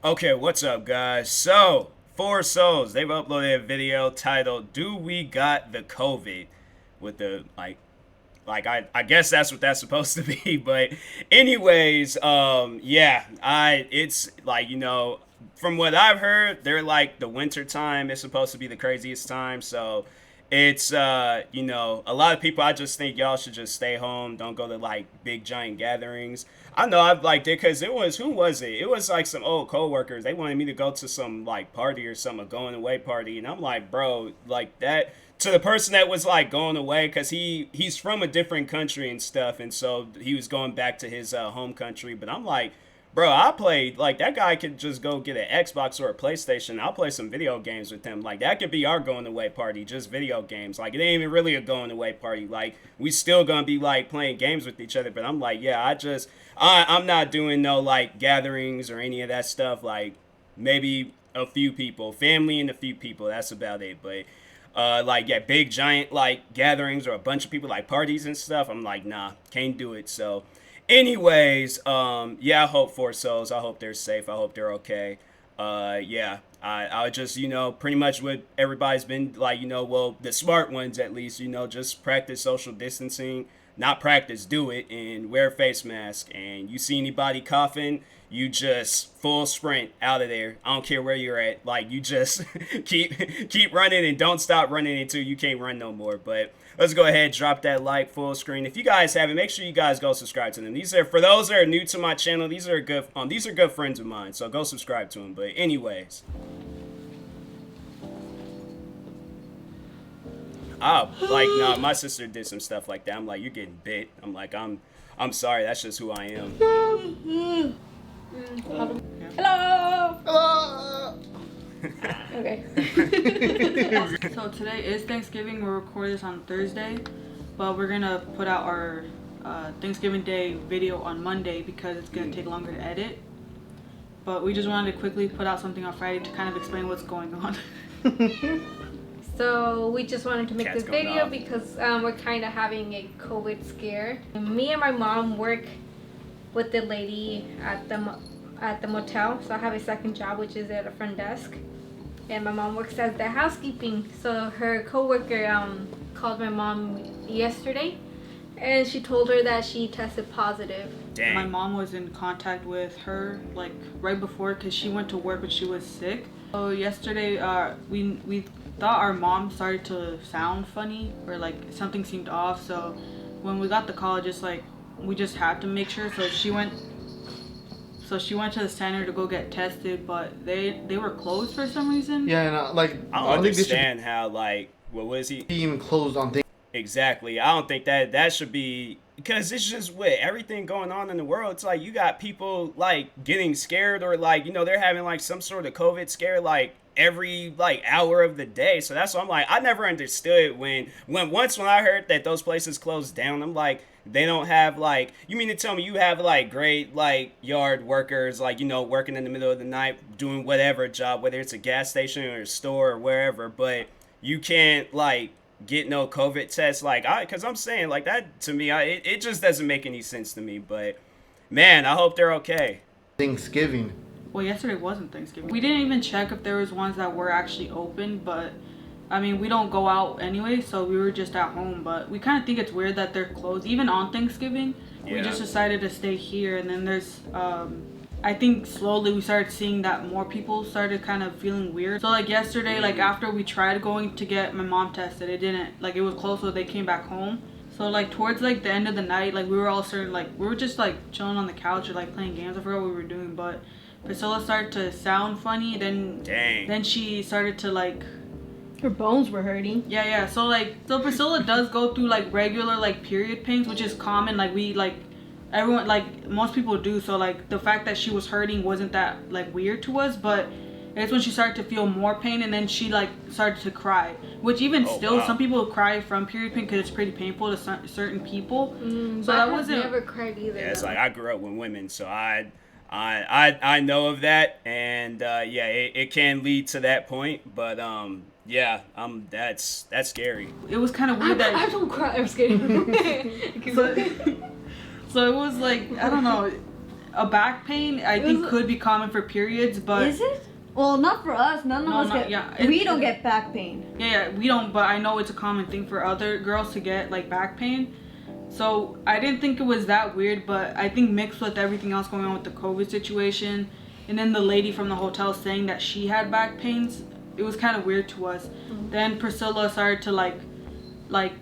Okay, what's up, guys? So, Four Souls, they've uploaded a video titled "Do We Got the COVID?" with the I guess that's what that's supposed to be. But anyways, yeah, I it's like from what I've heard, they're like the winter time is supposed to be the craziest time. So it's a lot of people. I just think y'all should just stay home. Don't go to like big giant gatherings. I know I've like did because it was who was it? It was like some old coworkers. They wanted me to go to some like party or some a going away party, and I'm like, bro, like that to the person that was like going away because he's from a different country and stuff, and so he was going back to his home country. But I'm like, bro, I played like that guy could just go get an Xbox or a PlayStation. I'll play some video games with him. Like that could be our going away party, just video games. Like it ain't even really a going away party. Like we still gonna be like playing games with each other. But I'm like, yeah, I'm not doing no like gatherings or any of that stuff. Like maybe a few people, family and a few people. That's about it. But like yeah, big giant like gatherings or a bunch of people like parties and stuff. I'm like, nah, can't do it. So anyways, yeah, I hope for souls. I hope they're safe. I hope they're okay. Yeah, I just, pretty much what everybody's been like, well, the smart ones at least, just practice social distancing, not practice, do it, and wear a face mask. And you see anybody coughing, you just full sprint out of there. I don't care where you're at. Like you just keep running and don't stop running until you can't run no more. But let's go ahead, drop that like full screen. If you guys haven't, make sure you guys go subscribe to them. These are for those that are new to my channel. These are good friends of mine. So go subscribe to them. But anyways, like no, my sister did some stuff like that. I'm like, you're getting bit. I'm like, I'm sorry. That's just who I am. Hello. Hello. Okay. So today is Thanksgiving. We're recording this on Thursday, but we're gonna put out our Thanksgiving Day video on Monday because it's gonna take longer to edit. But we just wanted to quickly put out something on Friday to kind of explain what's going on. So we just wanted to make Cat's this going video off. because we're kind of having a COVID scare. Me and my mom work with the lady at the motel, so I have a second job, which is at a front desk, and my mom works as the housekeeping. So her coworker called my mom yesterday, and she told her that she tested positive. Dang. My mom was in contact with her like right before because she went to work but she was sick. So yesterday we thought our mom started to sound funny or like something seemed off. So when we got the call, we just had to make sure. So she went to the center to go get tested, but they were closed for some reason. Yeah, and I don't understand how like what was he? be even closed on things. Exactly. I don't think that should be because it's just with everything going on in the world. It's like you got people like getting scared or like they're having like some sort of COVID scare like every like hour of the day. So that's why I'm like I never understood when I heard that those places closed down. I'm like they don't have like you mean to tell me you have like great like yard workers like working in the middle of the night doing whatever job, whether it's a gas station or a store or wherever, but you can't like get no COVID test because I'm saying like that to me it just doesn't make any sense to me. But man, I hope they're okay. Thanksgiving. Well, yesterday wasn't Thanksgiving. We didn't even check if there was ones that were actually open, but I mean, we don't go out anyway, so we were just at home. But we kind of think it's weird that they're closed, even on Thanksgiving. Yeah. We just decided to stay here, and then there's, I think slowly we started seeing that more people started kind of feeling weird. So like yesterday, like after we tried going to get my mom tested, it didn't, like it was closed, so they came back home. So like towards like the end of the night, like we were all starting, like we were just like chilling on the couch or like playing games. I forgot what we were doing, but Priscilla started to sound funny. Then she started to like Her bones were hurting. yeah. So Priscilla does go through like regular like period pains, which is common. Like we like everyone like most people do. So like the fact that she was hurting wasn't that like weird to us, but it's when she started to feel more pain, and then she like started to cry, which even still wow. some people cry from period pain because it's pretty painful to certain people. So that I wasn't never cried either. Yeah, it's though. like I grew up with women, so I know of that, and yeah, it can lead to that point, but yeah, that's scary. It was kind of weird I that don't cry. I'm scared. so it was like I don't know. a back pain I think could be common for periods, but Is it? Well, not for us. None of us not- get. yeah, We don't get back pain. yeah, we don't, but I know it's a common thing for other girls to get like back pain. So I didn't think it was that weird, but I think mixed with everything else going on with the COVID situation, and then the lady from the hotel saying that she had back pains, it was kind of weird to us. Then Priscilla started to like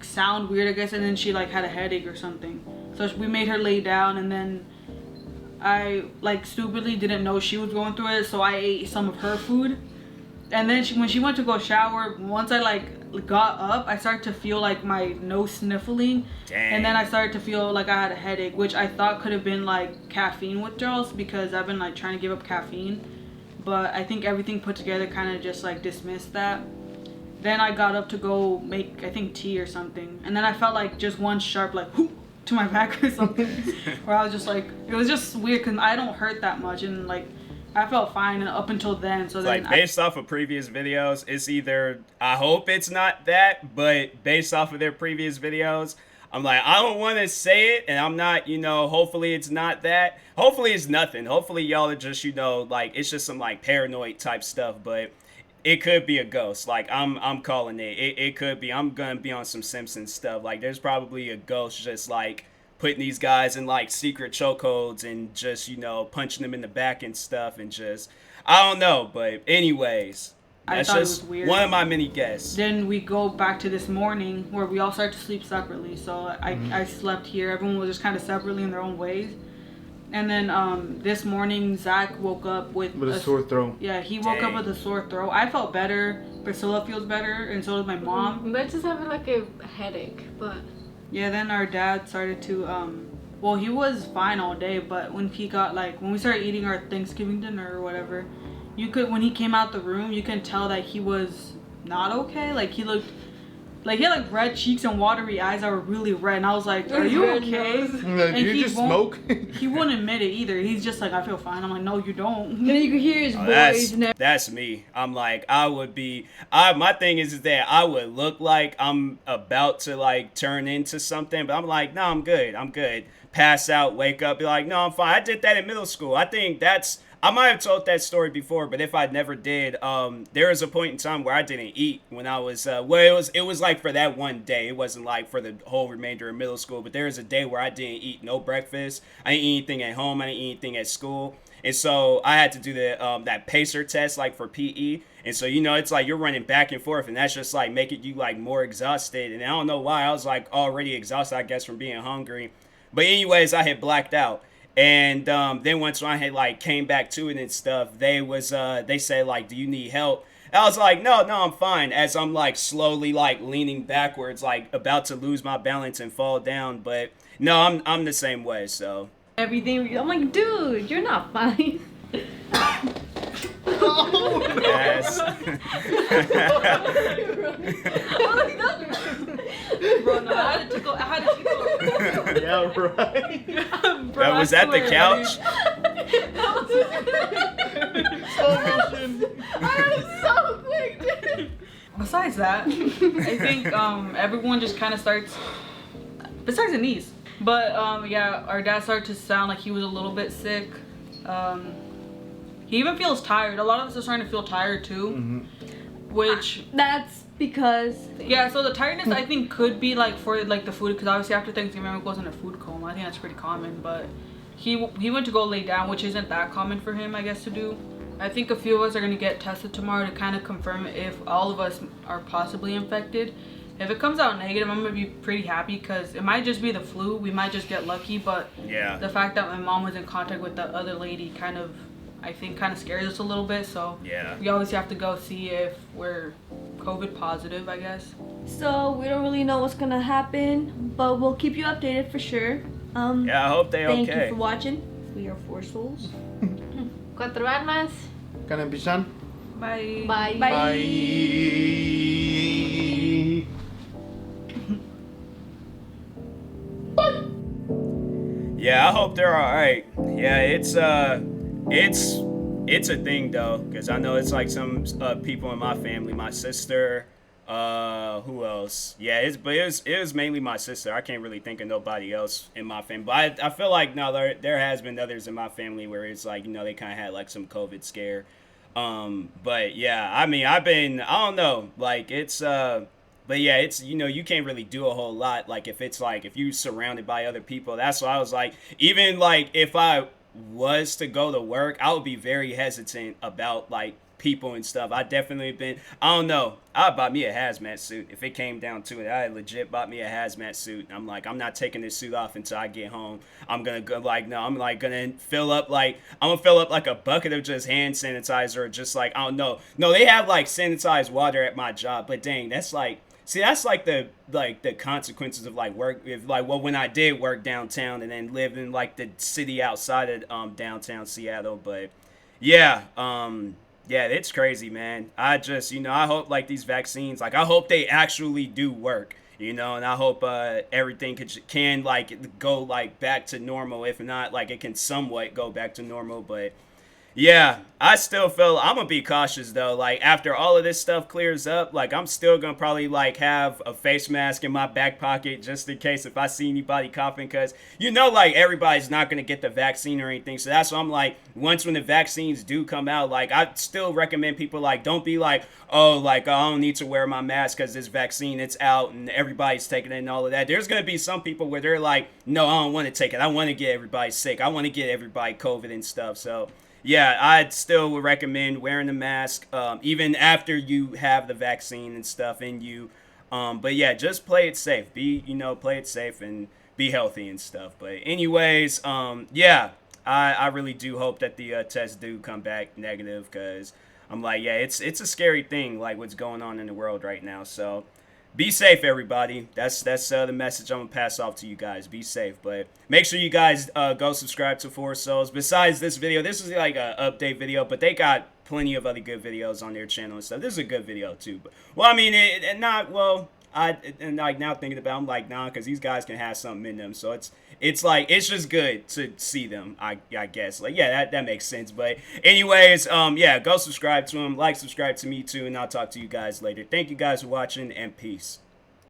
sound weird, I guess, and then she like had a headache or something. So we made her lay down, and then I like stupidly didn't know she was going through it, so I ate some of her food. And then when she went to go shower, once I like got up, I started to feel like my nose sniffling. Dang. And then I started to feel like I had a headache, which I thought could have been like caffeine withdrawals, because I've been like trying to give up caffeine, but I think everything put together kind of just like dismissed that. Then I got up to go make, I think, tea or something, and then I felt like just one sharp like whoop to my back or something, where I was just like, it was just weird because I don't hurt that much, and like I felt fine up until then. So then like based off of previous videos, it's either, I hope it's not that, but based off of their previous videos, I'm like, I don't want to say it, and I'm not, hopefully it's not that. Hopefully it's nothing. Hopefully y'all are just, like, it's just some like paranoid type stuff, but it could be a ghost. Like, I'm calling it. It could be. I'm gonna be on some Simpsons stuff. Like, there's probably a ghost just like putting these guys in like secret chokeholds and just, punching them in the back and stuff, and just, I don't know. But anyways, I that's thought it just was weird. one of my many guesses. Then we go back to this morning where we all start to sleep separately. So I slept here. Everyone was just kind of separately in their own ways. And then this morning, Zach woke up with a sore throat. Yeah, he woke up with a sore throat. I felt better. Priscilla feels better, and so does my mom. But just having like a headache, but. Yeah, then our dad started to, well, he was fine all day, but when he got when we started eating our Thanksgiving dinner or whatever, when he came out the room, you can tell that he was not okay. Like, he looked, he had like red cheeks and watery eyes that were really red, and I was like, are you okay? Do you just smoke? He wouldn't admit it either. He's just like, I feel fine. I'm like, no, you don't. And then you could hear his voice. That's me. I'm like, I would be. My thing is that I would look like I'm about to like turn into something, but I'm like, no, I'm good. I'm good. Pass out, wake up, be like, no, I'm fine. I did that in middle school. I think I might have told that story before, but if I never did, there was a point in time where I didn't eat when I was, it was like for that one day. It wasn't like for the whole remainder of middle school, but there was a day where I didn't eat no breakfast. I didn't eat anything at home. I didn't eat anything at school. And so I had to do that pacer test, like for PE. And so, it's like you're running back and forth, and that's just like making you like more exhausted. And I don't know why I was like already exhausted, I guess, from being hungry. But anyways, I had blacked out. And then once I had like came back to it and stuff, they said like, do you need help? And I was like, no, I'm fine. As I'm like slowly like leaning backwards, like about to lose my balance and fall down. But no, I'm the same way. So Everything. I'm like, dude, you're not fine. yes. Bro, no, I had to go. Yeah, right. Bro, Was that the couch? So quick, dude. Besides that, I think everyone just kind of starts. Besides the knees, but yeah, our dad started to sound like he was a little bit sick. He even feels tired. A lot of us are starting to feel tired too, which That's because. yeah. So the tiredness I think could be like for like the food, because obviously after Thanksgiving everyone goes in a food coma. I think that's pretty common, but he went to go lay down, which isn't that common for him, I guess, to do. I think a few of us are gonna get tested tomorrow to kind of confirm if all of us are possibly infected. If it comes out negative, I'm gonna be pretty happy, because it might just be the flu. We might just get lucky, but Yeah. the fact that my mom was in contact with that other lady I think kind of scares us a little bit. So Yeah. we always have to go see if we're COVID positive, I guess. So we don't really know what's gonna happen, but we'll keep you updated for sure. Yeah, I hope they Thank okay. you for watching. We are Four Souls. Cuatro almas. Can I be Sean? Bye. Bye. Bye. Yeah, I hope they're all right. Yeah, it's a thing though, because I know it's like some people in my family, my sister, Who else? Yeah, it was mainly my sister. I can't really think of nobody else in my family. But I feel like no, there has been others in my family where it's like, you know, they kind of had like some COVID scare. But yeah, I mean, I don't know, like but yeah, it's, you know, you can't really do a whole lot. Like if you surrounded by other people, that's why I was like, even like if I was to go to work, I would be very hesitant about like people and stuff. I definitely been, I don't know, I bought me a hazmat suit if it came down to it. I legit bought me a hazmat suit. I'm like, I'm not taking this suit off until I get home. I'm gonna go like, no, I'm like gonna fill up like, I'm gonna fill up like a bucket of just hand sanitizer, or just like, I don't know, no, they have like sanitized water at my job, but dang, that's like, see, that's like the consequences of like work. If like, well, when I did work downtown and then live in like the city outside of downtown Seattle. But yeah, yeah, it's crazy, man. I just, you know, I hope like these vaccines, like I hope they actually do work, you know, and I hope everything can like go like back to normal. If not, like it can somewhat go back to normal. But yeah, I still feel I'm gonna be cautious though. Like after all of this stuff clears up, like I'm still gonna probably like have a face mask in my back pocket just in case if I see anybody coughing, cause you know like everybody's not gonna get the vaccine or anything. So that's why I'm like, once when the vaccines do come out, like I still recommend people like don't be like, oh, like I don't need to wear my mask cause this vaccine it's out and everybody's taking it and all of that. There's gonna be some people where they're like, no, I don't want to take it. I want to get everybody sick. I want to get everybody COVID and stuff. So yeah, I'd still would recommend wearing the mask, even after you have the vaccine and stuff in you. But yeah, just play it safe. Play it safe and be healthy and stuff. But anyways, yeah, I really do hope that the tests do come back negative, because I'm like, yeah, it's a scary thing, like what's going on in the world right now. So be safe, everybody. That's the message I'm gonna pass off to you guys. Be safe, but make sure you guys go subscribe to Four Souls. Besides this video, this is like a update video, but they got plenty of other good videos on their channel and stuff. This is a good video too. But well, I mean, like now thinking about it, I'm like, nah, because these guys can have something in them. So it's like it's just good to see them. I guess like yeah, that makes sense. But anyways, yeah, go subscribe to them, subscribe to me too, and I'll talk to you guys later. Thank you guys for watching, and peace.